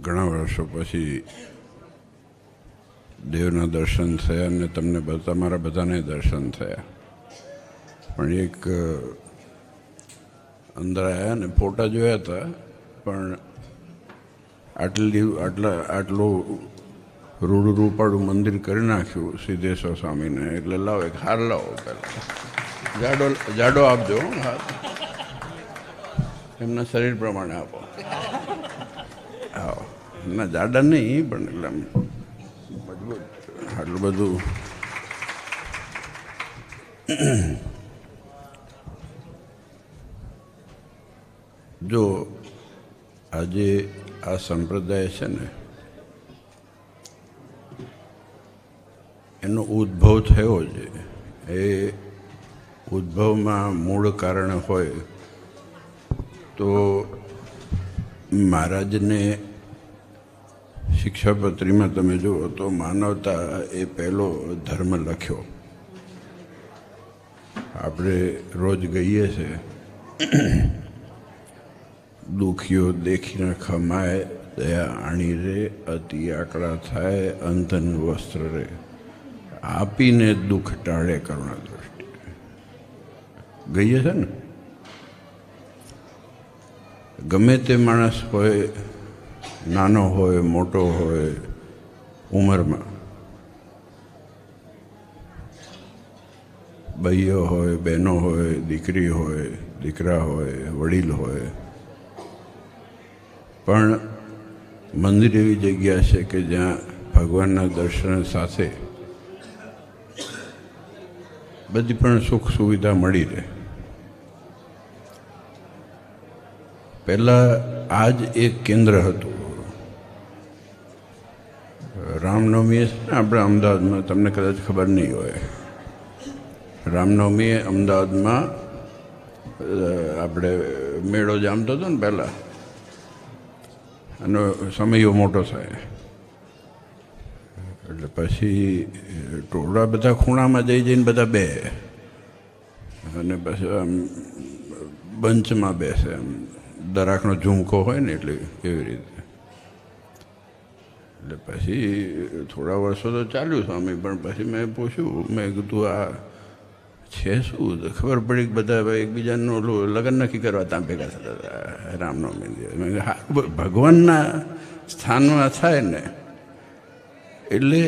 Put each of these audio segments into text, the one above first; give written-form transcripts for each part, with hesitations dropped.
ઘણા વર્ષો પછી દેવના દર્શન થયા અને તમને તમારા બધાને દર્શન થયા. પણ એક અંદર આવ્યા ને ફોટા જોયા હતા, પણ આટલું રૂડું રૂપાળું મંદિર કરી નાખ્યું સિદ્ધેશ્વર સ્વામીને, એટલે લાવો એક હાર લાવો, પહેલાં જાડો આપજો, હાથ એમના શરીર પ્રમાણે આપો. હા, ના જાડા નહીં, પણ એટલે આમ મજબૂત આટલું બધું. જો આજે આ સંપ્રદાય છે ને, એનો ઉદ્ભવ થયો છે, એ ઉદ્ભવમાં મૂળ કારણ હોય તો મહારાજને શિક્ષાપત્રીમાં તમે જુઓ તો માનવતા એ પહેલો ધર્મ લખ્યો. આપણે રોજ ગઈએ છે, દુખીઓ દેખીને ખમાય, દયા આણી રે, અતિ આકડા થાય, અંધન વસ્ત્ર રે, આપીને દુઃખ ટાળે કરુણા દ્રષ્ટિ. ગઈએ છે ને, ગમે તે માણસ હોય, નાનો હોય મોટો હોય ઉંમરમાં, ભાઈઓ હોય બહેનો હોય, દીકરી હોય દીકરા હોય, વડીલ હોય, પણ મંદિર એવી જગ્યા છે કે જ્યાં ભગવાનના દર્શન સાથે બધી પણ સુખ સુવિધા મળી રહે. પહેલાં આ જ એક કેન્દ્ર હતું. રામનવમીએ છે ને આપણે અમદાવાદમાં, તમને કદાચ ખબર નહીં હોય, રામનવમીએ અમદાવાદમાં આપણે મેળો જામતો હતો ને પહેલાં, એનો સમયો મોટો થાય એટલે પછી ટોળા બધા ખૂણામાં જઈને બધા બે, અને પછી આમ બંચમાં બેસે, આમ દરાકનો ઝુમકો હોય ને એટલે એવી રીતે. એટલે પછી થોડા વર્ષો તો ચાલ્યું સ્વામી, પણ પછી મેં પૂછ્યું, મેં કીધું આ છે શું? ખબર પડી કે બધા એકબીજાનું ઓલું લગ્ન નક્કી કરવા ત્યાં ભેગા થતા હતા રામનવમી. મેં હા, ભગવાનના સ્થાનમાં થાય ને, એટલે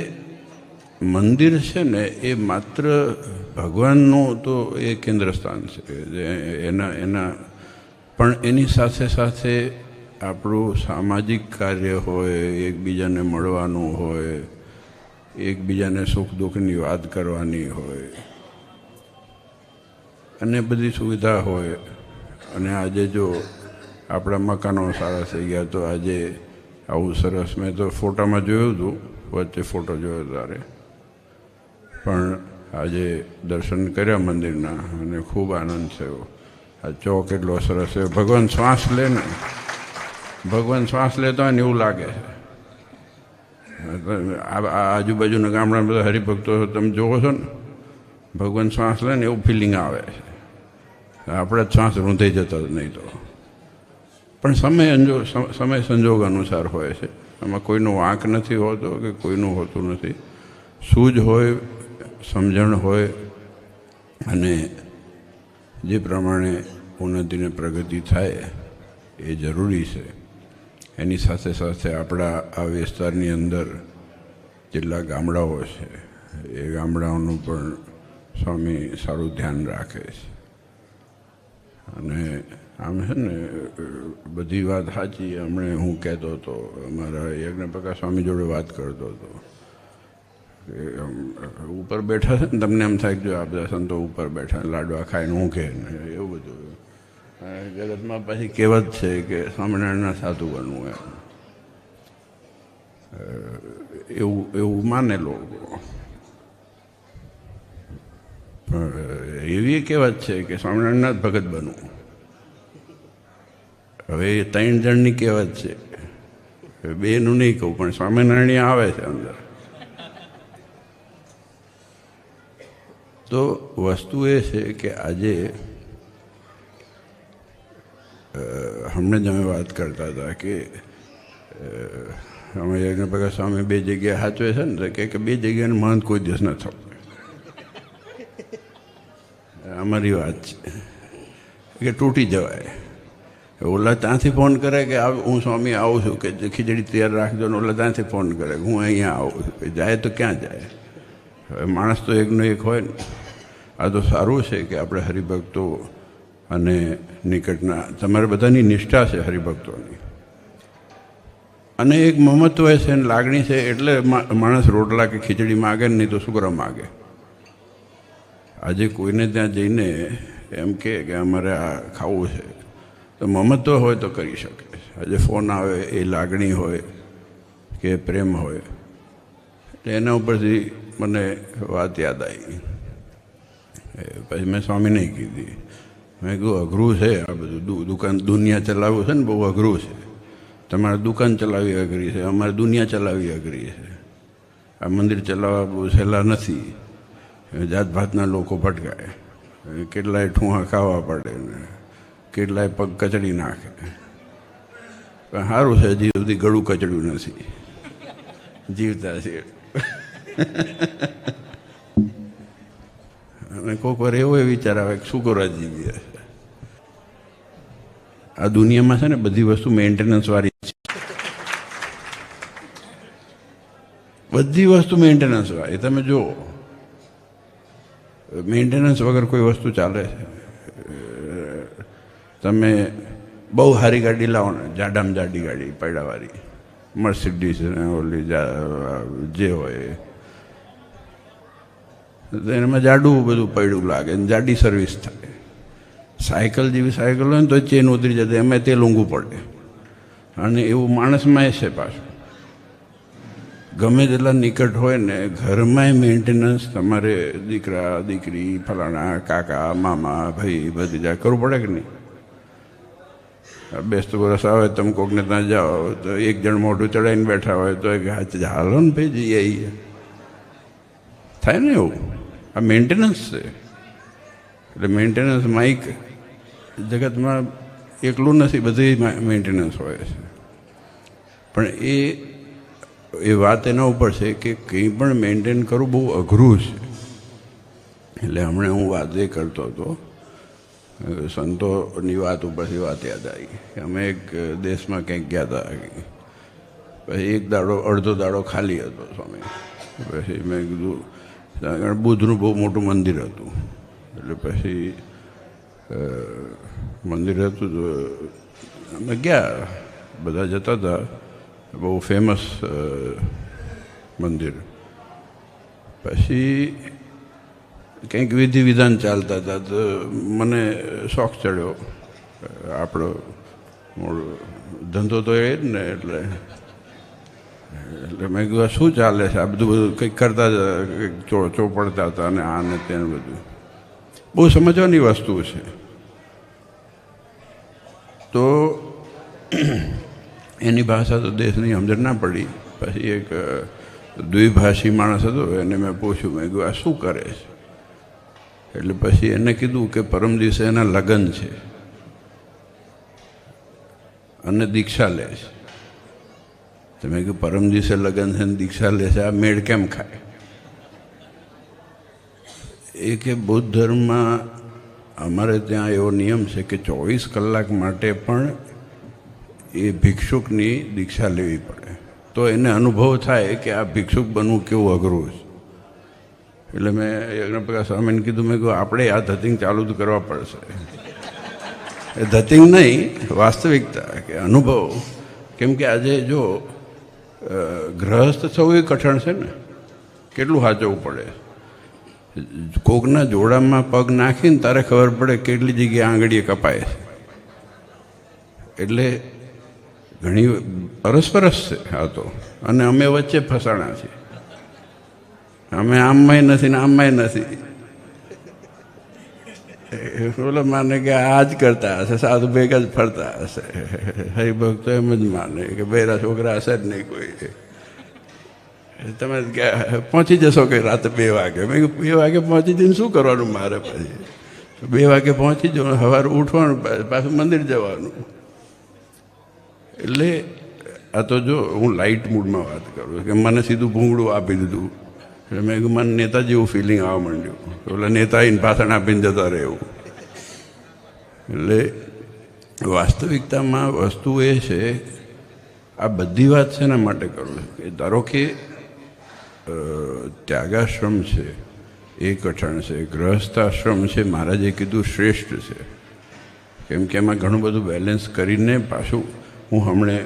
મંદિર છે ને એ માત્ર ભગવાનનું તો એ કેન્દ્ર સ્થાન છે, એના પણ એની સાથે સાથે આપણું સામાજિક કાર્ય હોય, એકબીજાને મળવાનું હોય, એકબીજાને સુખ દુઃખની વાત કરવાની હોય, અને બધી સુવિધા હોય. અને આજે જો આપણા મકાનો સારા થઈ ગયા તો આજે આવું સરસ, મેં તો ફોટામાં જોયું હતું, વચ્ચે ફોટો જોયો ત્યારે, પણ આજે દર્શન કર્યા મંદિરના અને ખૂબ આનંદ થયો. આ ચોક એટલો સરસ છે. ભગવાન શ્વાસ લે ને, ભગવાન શ્વાસ લેતો હોય ને એવું લાગે છે. આજુબાજુના ગામડાના બધા હરિભક્તો તમે જોવો છો ને, ભગવાન શ્વાસ લે ને એવું ફિલિંગ આવે છે. આપણે જ શ્વાસ રૂંધાઈ જતા નહીં તો, પણ સમય સંજોગ અનુસાર હોય છે. આમાં કોઈનો વાંક નથી હોતો કે કોઈનું હોતું નથી. સૂઝ હોય, સમજણ હોય, અને જે પ્રમાણે ઉન્નતિને પ્રગતિ થાય એ જરૂરી છે. એની સાથે સાથે આપણા આ વિસ્તારની અંદર જેટલા ગામડાઓ છે એ ગામડાઓનું પણ સ્વામી સારું ધ્યાન રાખે છે. અને આમ છે ને, બધી વાત સાચી. હમણાં હું કહેતો હતો, અમારા યજ્ઞપ્રકાશ સ્વામી જોડે વાત કરતો હતો કે ઉપર બેઠા છે ને, તમને એમ થાય કે જો આ બધા સંતો ઉપર બેઠા લાડવા ખાઈને ઊંઘે ને એવું બધું. જગતમાં પછી કહેવત છે કે સ્વામિનારાયણના સાધુ બનવું, એવું માને લોકો. એવી કહેવત છે કે સ્વામિનારાયણના જ ભગત બનવું. હવે એ 3 જણની કહેવત છે, બેનું નહીં કહું, પણ સ્વામિનારાયણ આવે છે અંદર. તો વસ્તુ એ છે કે આજે હમણાં જ અમે વાત કરતા હતા કે અમે યજ્ઞ પ્રકાશ સ્વામી બે જગ્યાએ સાચવે છે ને કે બે જગ્યાને મહંત કોઈ દિવસ ન થવું. અમારી વાત છે કે તૂટી જવાય. ઓલા ત્યાંથી ફોન કરે કે હું સ્વામી આવું છું, કે ખીચડી તૈયાર રાખજો ને ઓલા ત્યાંથી ફોન કરે કે હું અહીંયા આવું છું, કે જાય તો ક્યાં જાય? હવે માણસ તો એકનો એક હોય ને. આ તો સારું છે કે આપણે હરિભક્તો અને નિકટના તમારે બધાની નિષ્ઠા છે હરિભક્તોની, અને એક મમત્વ છે ને લાગણી છે, એટલે માણસ રોટલા કે ખીચડી માગે ને, નહીં તો શું કરવા માગે? આજે કોઈને ત્યાં જઈને એમ કે અમારે આ ખાવું છે, તો મમત્વ હોય તો કરી શકે. આજે ફોન આવે એ લાગણી હોય કે પ્રેમ હોય, એટલે એના ઉપરથી મને વાત યાદ આવી. પછી મેં સ્વામીને કીધી, મેં કીધું અઘરું છે આ બધું, દુકાન દુનિયા ચલાવવું છે ને બહુ અઘરું છે. તમારે દુકાન ચલાવવી અઘરી છે, અમારે દુનિયા ચલાવવી અઘરી છે. આ મંદિર ચલાવવા બહુ સહેલા નથી. જાત ભાતના લોકો ભટકાય, કેટલાય ઠૂંહા ખાવા પડે ને કેટલાય પગ કચડી નાખે. પણ સારું છે હજી સુધી ગળું કચડ્યું નથી, જીવતા છે. અને કોઈક વાર એવો વિચાર આવે કે શું કરવા જીવીએ. આ દુનિયામાં છે ને બધી વસ્તુ મેન્ટેનન્સ વાળી છે, બધી વસ્તુ મેન્ટેનન્સ વાળી. તમે જુઓ, મેન્ટેનન્સ વગર કોઈ વસ્તુ ચાલે છે? તમે બહુ સારી ગાડી લાવો ને, જાડામાં જાડી ગાડી પૈડાવાળી, મર્સિડીઝ ને ઓલી જે હોય, એનામાં જાડું બધું પડ્યું લાગે ને જાડી સર્વિસ થાય. સાયકલ જેવી સાયકલ હોય ને તો ચેન ઉતરી જતી, એમાં તેલ ઊંઘું પડે. અને એવું માણસમાં છે પાછું. ગમે તેટલા નિકટ હોય ને, ઘરમાં મેન્ટેનન્સ તમારે દીકરા દીકરી ફલાણા કાકા મામા ભાઈ ભત્રીજા કરવું પડે કે નહીં? બેસતું વરસ આવે તમે કોકને ત્યાં જાઓ તો એક જણ મોઢું ચડાવીને બેઠા હોય તો હાલો ને ભાઈ જઈએ આવીએ, થાય ને એવું. આ મેન્ટેનન્સ છે. એટલે મેન્ટેનન્સ માઇક જગતમાં એકલું નથી, બધી મેન્ટેનન્સ હોય છે. પણ એ વાત એના ઉપર છે કે કંઈ પણ મેન્ટેન કરવું બહુ અઘરું છે. એટલે હમણાં હું વાત એ કરતો હતો, સંતોની વાત ઉપરથી વાત યાદ આવી કે અમે એક દેશમાં ક્યાંક ગયા હતા. પછી એક દાડો અડધો દાડો ખાલી હતો સ્વામી. પછી મેં કીધું, બુદ્ધનું બહુ મોટું મંદિર હતું. એટલે પછી મંદિર હતું તો અમે ગયા, બધા જતા હતા. બહુ ફેમસ મંદિર. પછી કંઈક વિધિ વિધાન ચાલતા હતા તો મને શોખ ચડ્યો. આપણો ધંધો તો એ જ ને, એટલે મેં કીધું શું ચાલે છે આ બધું કંઈક કરતા ચોપડતા હતા અને આ ને તેને બધું. બહુ સમજવાની વસ્તુ છે. તો એની ભાષા તો દેશની સમજણ ના પડી. પછી એક દ્વિભાષી માણસ હતો, એને મેં પૂછ્યું, મેં કીધું આ શું કરે છે? એટલે પછી એને કીધું કે પરમ દિવસે એના લગ્ન છે અને દીક્ષા લે છે. તો મેં કીધું પરમ દિવસે લગ્ન છે ને દીક્ષા લે છે, આ મેળ કેમ ખાય? એ કે બૌદ્ધ ધર્મમાં અમારે ત્યાં એવો નિયમ છે કે 24 કલાક માટે પણ એ ભિક્ષુકની દીક્ષા લેવી પડે, તો એને અનુભવ થાય કે આ ભિક્ષુક બનવું કેવું અઘરું છે. એટલે મેં યજ્ઞપ્રકાશ સ્વામીને કીધું, મેં કહ્યું આપણે આ ધતિંગ ચાલુ તો કરવા પડશે. એ ધતિંગ નહીં, વાસ્તવિકતા કે અનુભવ. કેમ કે આજે જો ગ્રહસ્થ થવું એ કઠણ છે ને, કેટલું સાચવવું પડે. કોકના જોડામાં પગ નાખીને તારે ખબર પડે કેટલી જગ્યાએ આંગળીએ કપાય છે. એટલે ઘણી અરસપરસ છે આ તો. અને અમે વચ્ચે ફસાણા છીએ. અમે આમમાંય નથી ને આમમાંય નથી. બોલો માને કે આ જ કરતા હશે, સાધુ ભેગા જ ફરતા હશે. હરિભક્તો એમ જ માને કે બૈરા છોકરા હશે જ નહીં કોઈ. તમે પહોંચી જશો કે રાતે 2 વાગે. મેં 2 વાગે પહોંચી જઈને શું કરવાનું મારે? પછી 2 વાગે પહોંચી જવાનું, સવારે ઉઠવાનું, પાછું મંદિર જવાનું. એટલે આ તો જો હું લાઇટ મૂડમાં વાત કરું કે મને સીધું ભૂંગળું આપી દીધું એટલે મેં કીધું મને નેતા જેવું ફિલિંગ આવવા માંડ્યું એટલે નેતા આવીને પાછળ આપીને જતા રહે એવું. એટલે વાસ્તવિકતામાં વસ્તુ એ છે, આ બધી વાત શેના માટે કરું કે ધારો કે ત્યાગાશ્રમ છે એ કઠણ છે, ગૃહસ્થાશ્રમ છે મહારાજે કીધું શ્રેષ્ઠ છે, કેમ કે એમાં ઘણું બધું બેલેન્સ કરીને પાછું હું હમણે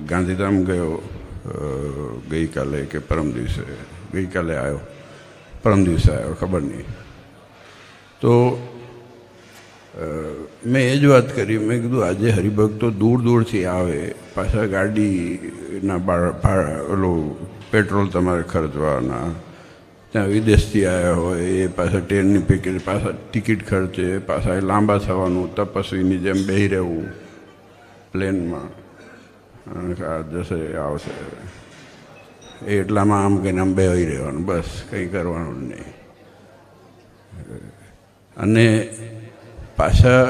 ગાંધીધામ ગયો ગઈકાલે કે પરમ દિવસે, ગઈકાલે આવ્યો પરમ દિવસે આવ્યો ખબર નહીં. તો મેં એ જ વાત કરી, મેં કીધું આજે હરિભક્તો દૂર દૂરથી આવે, પાછા ગાડીના ઓલું પેટ્રોલ તમારે ખર્ચવાના, ત્યાં વિદેશથી આવ્યા હોય એ પાછા ટ્રેનની ટિકિટ, પાછા ટિકિટ ખર્ચે, પાછા લાંબા થવાનું, તપસ્વીની જેમ બેસી રહેવું પ્લેનમાં, જશે આવશે એ એટલામાં આમ કહીને આમ બેસી રહેવાનું, બસ કંઈ કરવાનું નહીં. અને પાછા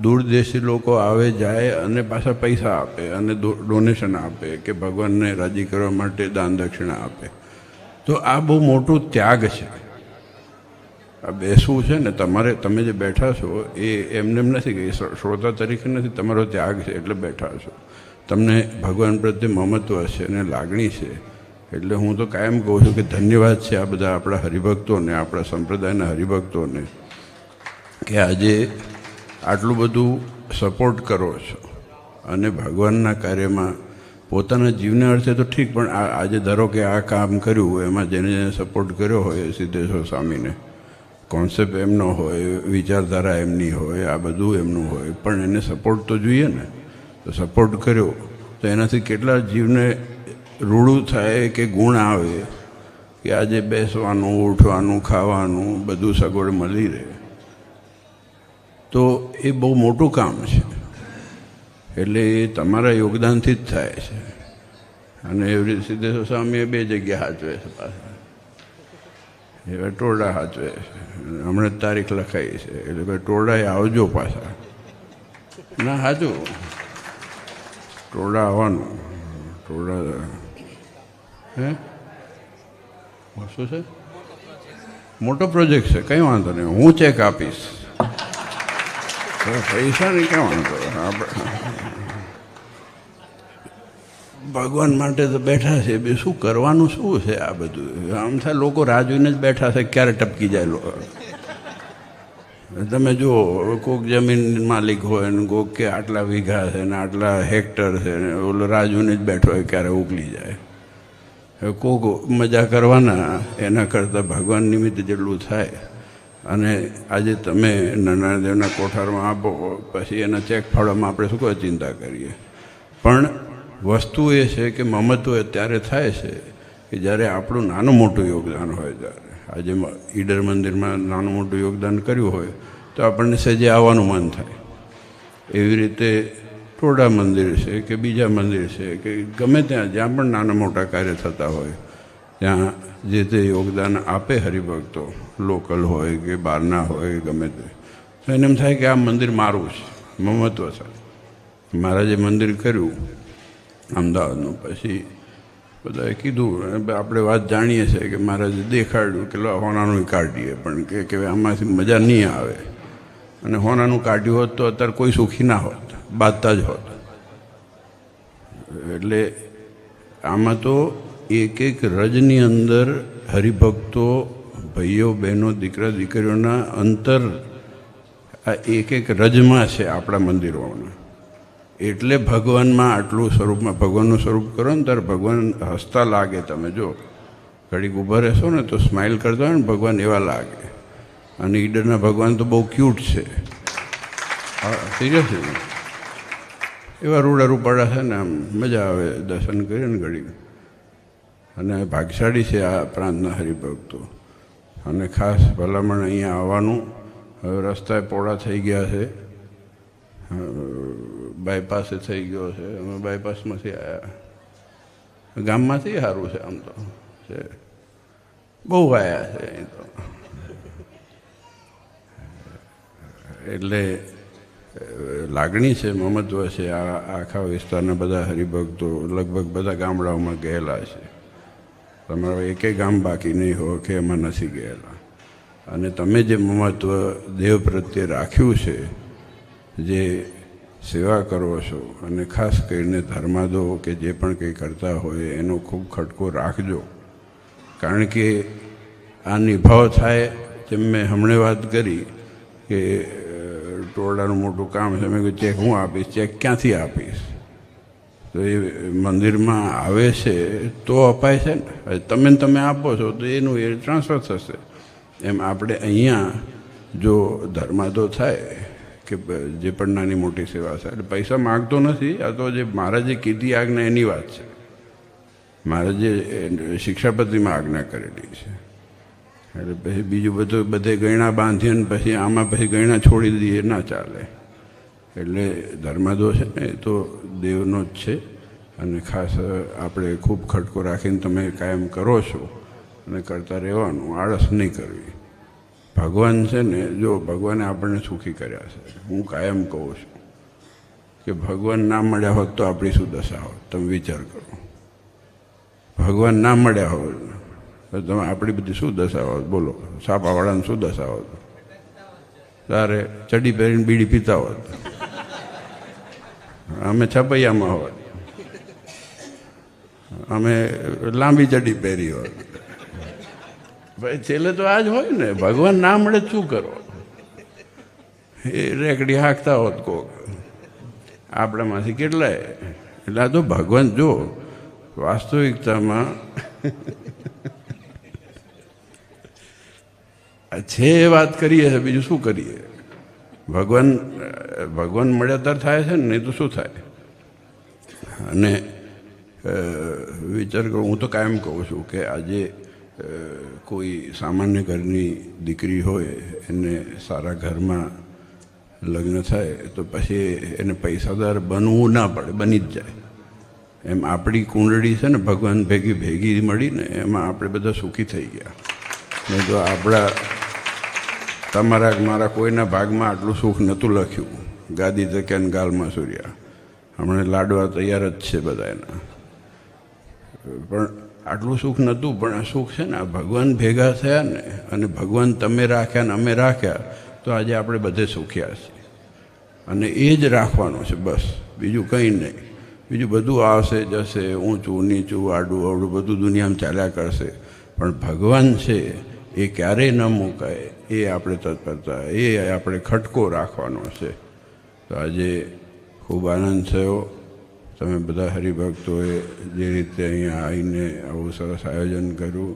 દૂર દેશી લોકો આવે જાય અને પાછા પૈસા આપે અને ડોનેશન આપે કે ભગવાનને રાજી કરવા માટે દાન દક્ષિણા આપે. તો આ બહુ મોટું ત્યાગ છે. આ બેસવું છે ને તમારે, તમે જે બેઠા છો એ એમને એમ નથી કે શ્રોતા તરીકે નથી, તમારો ત્યાગ છે એટલે બેઠા છો. તમને ભગવાન પ્રત્યે મમત્વ છે અને લાગણી છે. એટલે હું તો કાયમ કહું છું કે ધન્યવાદ છે આ બધા આપણા હરિભક્તોને, આપણા સંપ્રદાયના હરિભક્તોને કે આજે આટલું બધું સપોર્ટ કરો છો અને ભગવાનના કાર્યમાં પોતાના જીવને અર્થે તો ઠીક, પણ આજે ધારો કે આ કામ કર્યું એમાં જેને જેને સપોર્ટ કર્યો હોય સિદ્ધેશ્વર સ્વામીને, કોન્સેપ્ટ એમનો હોય, વિચારધારા એમની હોય, આ બધું એમનું હોય, પણ એને સપોર્ટ તો જોઈએ ને. તો સપોર્ટ કર્યો તો એનાથી કેટલા જીવને રૂડું થાય કે ગુણ આવે કે આજે બેસવાનું, ઉઠવાનું, ખાવાનું બધું સગવડ મળી રહે. તો એ બહુ મોટું કામ છે. એટલે એ તમારા યોગદાનથી જ થાય છે. અને એવી રીતે સિદ્ધેશ્વર સ્વામીએ બે જગ્યા સાચવે છે, પાછા એવા ટોરડા સાચવે છે. હમણાં તારીખ લખાઈ છે એટલે ભાઈ ટોરડાએ આવજો પાછા. ના સાચું, ટોરડા આવવાનું. ટોરડા હે શું છે? મોટો પ્રોજેક્ટ છે, કંઈ વાંધો નહીં, હું ચેક આપીશ. પૈસા નહીં ક્યાં વાંધો. ભગવાન માટે તો બેઠા છે, બે શું કરવાનું શું છે આ બધું? આમ થાય લોકો રાહ જોઈને જ બેઠા છે ક્યારે ટપકી જાય લોકો. તમે જુઓ કોઈક જમીન માલિક હોય ને કોઈક કે આટલા વીઘા છે ને આટલા હેક્ટર છે ને ઓલો રાહ જોઈને જ બેઠો હોય ક્યારે ઉકલી જાય. કોઈક મજા કરવાના એના કરતાં ભગવાન નિમિત્તે જેટલું થાય. અને આજે તમે નારાયણદેવના કોઠારમાં આપો પછી એના ચેક ફાળવામાં આપણે શું કોઈ ચિંતા કરીએ. પણ વસ્તુ એ છે કે મમત્વ ત્યારે થાય છે કે જ્યારે આપણું નાનું મોટું યોગદાન હોય. ત્યારે આજે ઈડર મંદિરમાં નાનું મોટું યોગદાન કર્યું હોય તો આપણને સહેજે આવવાનું મન થાય. એવી રીતે ટોડા મંદિર છે કે બીજા મંદિર છે કે ગમે ત્યાં જ્યાં પણ નાના મોટા કાર્ય થતા હોય ત્યાં જે તે યોગદાન આપે હરિભક્તો, લોકલ હોય કે બહારના હોય ગમે તે, તો એને એમ થાય કે આ મંદિર મારું છે, મમત્વ થાય. મહારાજે મંદિર કર્યું અમદાવાદનું, પછી બધાએ કીધું, આપણે વાત જાણીએ છીએ કે મહારાજે દેખાડ્યું કે હોનાનું કાઢીએ, પણ કે આમાંથી મજા નહીં આવે. અને હોનાનું કાઢ્યું હોત તો અત્યારે કોઈ સુખી ના હોત, બાંધતા જ હોત. એટલે આમાં તો એક એક રજની અંદર હરિભક્તો, ભાઈઓ બહેનો, દીકરા દીકરીઓના અંતર આ એક એક રજમાં છે આપણા મંદિરોમાં. એટલે ભગવાનમાં આટલું સ્વરૂપમાં ભગવાનનું સ્વરૂપ કરો ને ત્યારે ભગવાન હસતા લાગે. તમે જો ઘડીક ઊભા રહેશો ને તો સ્માઇલ કરતા હોય ને ભગવાન એવા લાગે. અને ઈડરના ભગવાન તો બહુ ક્યુટ છે, સિરિયસલી એવા રૂડા રૂપાડા છે ને, આમ મજા આવે દર્શન કરીએ ને ઘડીક. અને ભાગ્યશાળી છે આ પ્રાંતના હરિભક્તો. અને ખાસ ભલામણ અહીંયા આવવાનું. હવે રસ્તા પહોળા થઈ ગયા છે, બાયપાસે થઈ ગયો છે. અમે બાયપાસમાંથી આવ્યા, ગામમાંથી સારું છે આમ તો છે, બહુ આવ્યા છે અહીં તો. એટલે લાગણી છે, મમત્વ છે. આ આખા વિસ્તારના બધા હરિભક્તો લગભગ બધા ગામડાઓમાં ગયેલા છે. તમારો એકેય ગામ બાકી નહીં હોય કે એમાં નથી ગયેલા. અને તમે જે મમત્વ દેવ પ્રત્યે રાખ્યું છે, જે સેવા કરો છો, અને ખાસ કરીને ધર્માદો કે જે પણ કંઈ કરતા હોય એનો ખૂબ ખટકો રાખજો. કારણ કે આ નિભાવ થાય. જેમ મેં હમણાં વાત કરી કે ટોળાનું મોટું કામ છે, મેં કહ્યું ચેક હું આપીશ, ચેક ક્યાંથી આપીશ? તો એ મંદિરમાં આવે છે તો અપાય છે ને. તમે આપો છો તો એનું એ ટ્રાન્સફર થશે. એમ આપણે અહીંયા જો ધર્માદો થાય કે જે પણ નાની મોટી સેવા છે, એટલે પૈસા માગતો નથી. આ તો જે મહારાજે કીધી આજ્ઞા એની વાત છે. મહારાજે શિક્ષાપત્રીમાં આજ્ઞા કરેલી છે. એટલે પછી બીજું બધું બધે ગયણા બાંધીએ ને પછી આમાં પછી ગયણા છોડી દઈએ, ના ચાલે. એટલે ધર્માદો છે ને એ તો દેવનો જ છે. અને ખાસ આપણે ખૂબ ખટકો રાખીને તમે કાયમ કરો છો અને કરતા રહેવાનું, આળસ નહીં કરવી. ભગવાન છે ને, જો ભગવાને આપણને સુખી કર્યા છે. હું કાયમ કહું છું કે ભગવાન ના મળ્યા હોત તો આપણી શું દશા હોત? તમે વિચાર કરો. ભગવાન ના મળ્યા હોત તો તમે આપણી બધી શું દશા હોત? બોલો. સાપાવાળાને શું દશા હોત? તારે ચડી પહેરીને બીડી પીતા હોત, અમે છપૈયામાં હોત, અમે લાંબી ચડી પહેરી હોત. ભાઈ છેલ્લે તો આ જ હોય ને. ભગવાન ના મળે શું કરો? એ રેકડી હાંકતા હોત કોક આપણામાંથી કેટલાય. એટલે આ તો ભગવાન, જો વાસ્તવિકતામાં છે એ વાત કરીએ છે, બીજું શું કરીએ? ભગવાન મળ્યા ત્યારે થાય છે ને, નહીં તો શું થાય? અને વિચાર કરો, હું તો કાયમ કહું છું કે આજે કોઈ સામાન્ય ઘરની દીકરી હોય, એને સારા ઘરમાં લગ્ન થાય તો પછી એને પૈસાદાર બનવું ના પડે, બની જ જાય. એમ આપણી કુંડળી છે ને, ભગવાન ભેગી મળીને એમાં આપણે બધા સુખી થઈ ગયા. નહીં તો આપણા મારા કોઈના ભાગમાં આટલું સુખ નહોતું લખ્યું. ગાદી તકે ને ગાલમાં સૂર્યા. હમણાં લાડવા તૈયાર જ છે બધા એના. પણ આટલું સુખ નહોતું. પણ આ સુખ છે ને, આ ભગવાન ભેગા થયા ને, અને ભગવાન તમે રાખ્યા ને અમે રાખ્યા, તો આજે આપણે બધે સુખ્યા છીએ. અને એ જ રાખવાનું છે બસ, બીજું કંઈ નહીં. બીજું બધું આવશે જશે, ઊંચું નીચું આડું અવડું બધું દુનિયામાં ચાલ્યા કરશે. પણ ભગવાન છે એ ક્યારેય ન મુકાય. એ આપણે તત્પરતા, એ આપણે ખટકો રાખવાનો છે. તો આજે ખૂબ આનંદ થયો. તમે બધા હરિભક્તોએ જે રીતે અહીંયા આવીને આવું સરસ આયોજન કર્યું.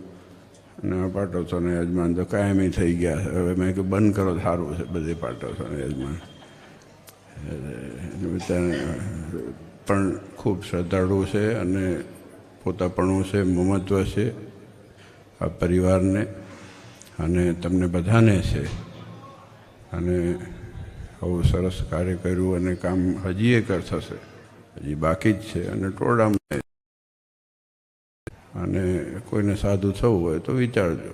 અને આ પાટોત્સવના યજમાન તો કાયમી થઈ ગયા છે. હવે મેં કહ્યું બંધ કરો, સારું છે બધે પાટોત્સવના યજમાન. પણ ખૂબ શ્રદ્ધાળુ છે અને પોતાપણું છે, મમત્વ છે આ પરિવારને અને તમને બધાને છે. અને આવું સરસ કાર્ય કર્યું અને કામ હજી એ થશે, હજી બાકી જ છે. અને ટોળામાં અને કોઈને સાધુ થવું હોય તો વિચારજો.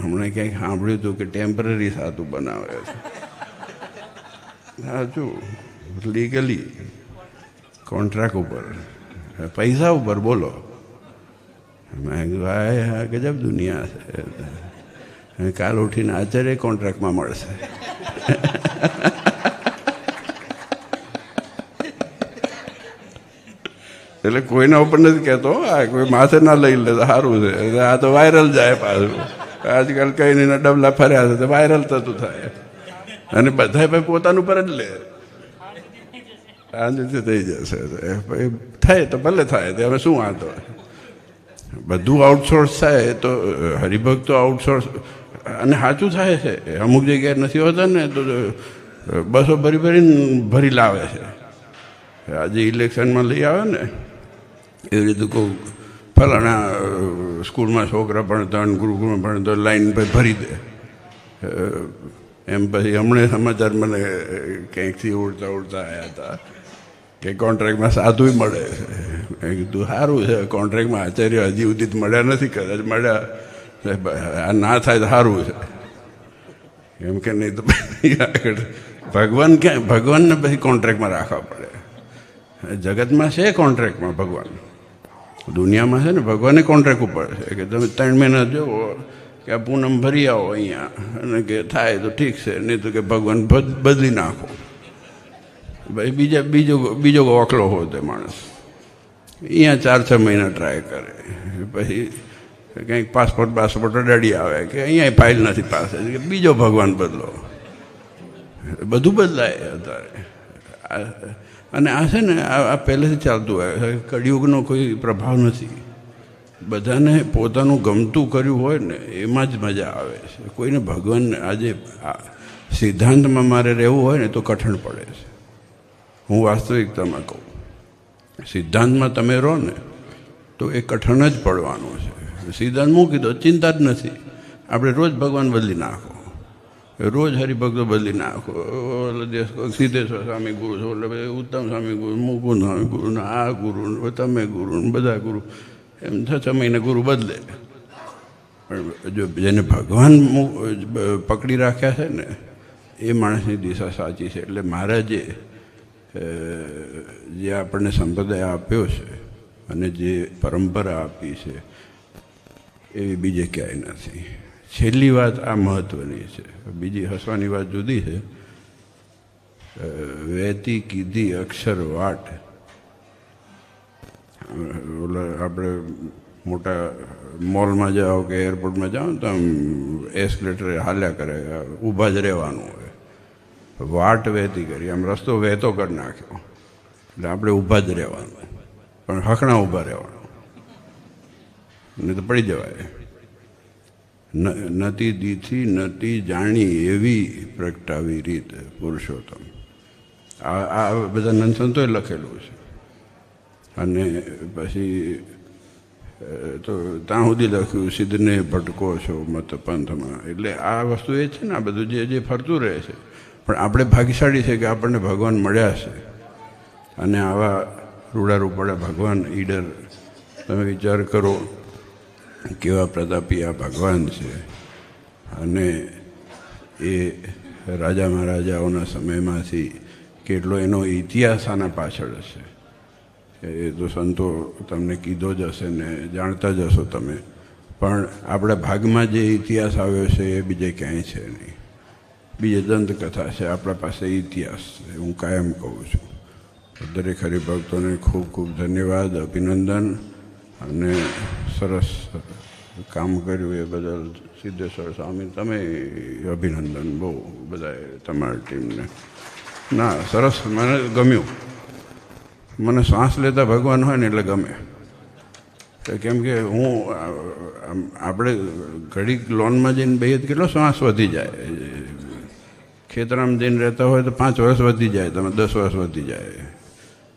હમણાં ક્યાંક સાંભળ્યું હતું કે ટેમ્પરરી સાધુ બનાવે છે. સાચું, લીગલી કોન્ટ્રાક્ટ ઉપર, પૈસા ઉપર. બોલો. મેં કીધું આ ગજબ દુનિયા છે. કાલ ઉઠીને આચાર્ય કોન્ટ્રાક્ટમાં મળશે. એટલે કોઈના ઉપર નથી કહેતો, આ કોઈ માથે ના લઈ લે તો સારું છે. આ તો વાયરલ જાય પાછું. આજકાલ કંઈ નહીં, ડબલા ફર્યા છે તો વાયરલ થતું થાય. અને બધા ભાઈ પોતાનું પર જ લે. આ રીતે થઈ જશે. થાય તો ભલે થાય, તો હવે શું વાંધો? બધું આઉટસોર્સ થાય તો હરિભક્તો આઉટસોર્સ. અને સાચું થાય છે. અમુક જગ્યાએ નથી હોતા ને તો બસો ભરી લાવે છે. આજે ઇલેક્શનમાં લઈ આવે ને એવી રીતે કહું, ફલાણા સ્કૂલમાં છોકરા ભણતા, ગુરુકુળમાં ભણતા, લાઈન પર ભરી દે. એમ પછી હમણાં સમાચાર મને ક્યાંકથી ઉડતા આવ્યા હતા કે કોન્ટ્રાક્ટમાં સાધુ મળે છે. મેં કીધું સારું છે, કોન્ટ્રાક્ટમાં આચાર્ય હજી સુધી મળ્યા નથી, કદાચ મળ્યા આ ના થાય તો સારું છે, એમ કે નહીં તો ભગવાન ક્યાં, ભગવાનને પછી કોન્ટ્રાક્ટમાં રાખવા પડે. જગતમાં છે કોન્ટ્રાક્ટમાં ભગવાન, દુનિયામાં છે ને ભગવાને કોન્ટ્રાક્ટ ઉપર છે કે તમે 3 મહિના જોવો કે આ પૂનમ ભરી આવો અહીંયા, અને કે થાય તો ઠીક છે, નહીં તો કે ભગવાન બદલી નાખો. ભાઈ બીજો ઓખલો હોય તે માણસ અહીંયા 4-6 મહિના ટ્રાય કરે, પછી કંઈક પાસપોર્ટ અડાડી આવે કે અહીંયા ફાઇલ નથી પાસ, કે બીજો ભગવાન બદલો. બધું બદલાય અત્યારે. અને આ છે ને આ પહેલેથી ચાલતું હોય. કળિયુગનો કોઈ પ્રભાવ નથી. બધાને પોતાનું ગમતું કર્યું હોય ને એમાં જ મજા આવે છે. કોઈને ભગવાન આજે સિદ્ધાંતમાં મારે રહેવું હોય ને તો કઠણ પડે છે. હું વાસ્તવિકતામાં કહું, સિદ્ધાંતમાં તમે રહો ને તો એ કઠણ જ પડવાનું છે. સિદ્ધાંત મૂકી દો, ચિંતા જ નથી. આપણે રોજ ભગવાન બદલી નાખો, રોજ હરિભક્તો બદલી નાખો. સિદ્ધેશ્વર સ્વામી ગુરુ છો, એટલે ઉત્તમ સ્વામી ગુરુ, મુકુંદ સ્વામી ગુરુ, ને આ ગુરુ, તમે ગુરુ, ને બધા ગુરુ, એમ 6-6 મહિને ગુરુ બદલે. પણ જો જેને ભગવાન પકડી રાખ્યા છે ને એ માણસની દિશા સાચી છે. એટલે મહારાજે જે આપણને સંપ્રદાય આપ્યો છે અને જે પરંપરા આપી છે એવી બીજે ક્યાંય નથી. છેલ્લી વાત આ મહત્ત્વની છે, બીજી હસવાની વાત જુદી છે. વહેતી કીધી અક્ષર વાટ. આપણે મોટા મોલમાં જાઓ કે એરપોર્ટમાં જાઓ ને તો આમ એસ્કેલેટર હાલ્યા કરે, ઊભા જ રહેવાનું હોય. વાટ વહેતી કરી, આમ રસ્તો વહેતો કરી નાખ્યો એટલે આપણે ઊભા જ રહેવાનું, પણ હકણા ઊભા રહેવાનું, નહીં તો પડી જવાય. નતી દીથી નતી જાણી એવી પ્રગટાવી રીત પુરુષોત્તમ. આ બધા નંદસંતોએ લખેલું છે. અને પછી તો ત્યાં સુધી લખ્યું સિદ્ધને ભટકો છો મત પંથમાં. એટલે આ વસ્તુ એ છે ને, આ બધું જે ફરતું રહે છે. પણ આપણે ભાગ્યશાળી છે કે આપણને ભગવાન મળ્યા છે. અને આવા રૂડા રૂપાળા ભગવાન ઈડર, તમે વિચાર કરો કેવા પ્રતાપી આ ભગવાન છે. અને એ રાજા મહારાજાઓના સમયમાંથી કેટલો એનો ઇતિહાસ આના પાછળ છે એ તો સંતો તમને કીધો જ હશે ને જાણતા જ હશો તમે. પણ આપણા ભાગમાં જે ઇતિહાસ આવ્યો છે એ બીજે ક્યાંય છે નહીં. બીજે દંતકથા છે, આપણા પાસે ઇતિહાસ છે. હું કાયમ કહું છું. દરેક હરિભક્તોને ખૂબ ખૂબ ધન્યવાદ, અભિનંદન. અને સરસ કામ કર્યું એ બદલ સિદ્ધેશ્વર સ્વામી તમે અભિનંદન. બહુ બધાએ તમારી ટીમને. ના સરસ, મને ગમ્યું. મને શ્વાસ લેતા ભગવાન હોય ને એટલે ગમે. કેમ કે હું આપણે ઘડીક લોનમાં જઈને બેહીએ તો કેટલો શ્વાસ વધી જાય. ખેતરામાં જઈને રહેતા હોય તો 5 વર્ષ વધી જાય, તમે 10 વર્ષ વધી જાય.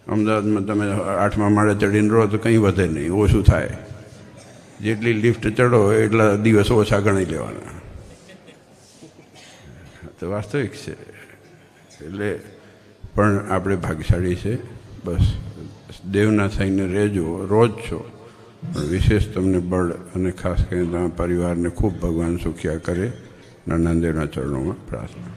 અમદાવાદમાં તમે 8મા માળે ચડીને રહો તો કંઈ વધે નહીં, ઓછું થાય. જેટલી લિફ્ટ ચડો એટલા દિવસો ઓછા ગણી લેવાના. તો વાસ્તવિક છે. એટલે પણ આપણે ભાગ્યશાળી છે. બસ દેવના થઈને રહેજો, રોજ છો. પણ વિશેષ તમને બળ અને ખાસ કરીને તમારા પરિવારને ખૂબ ભગવાન સુખ્યા કરે. નાનદેવના ચરણોમાં પ્રાર્થના.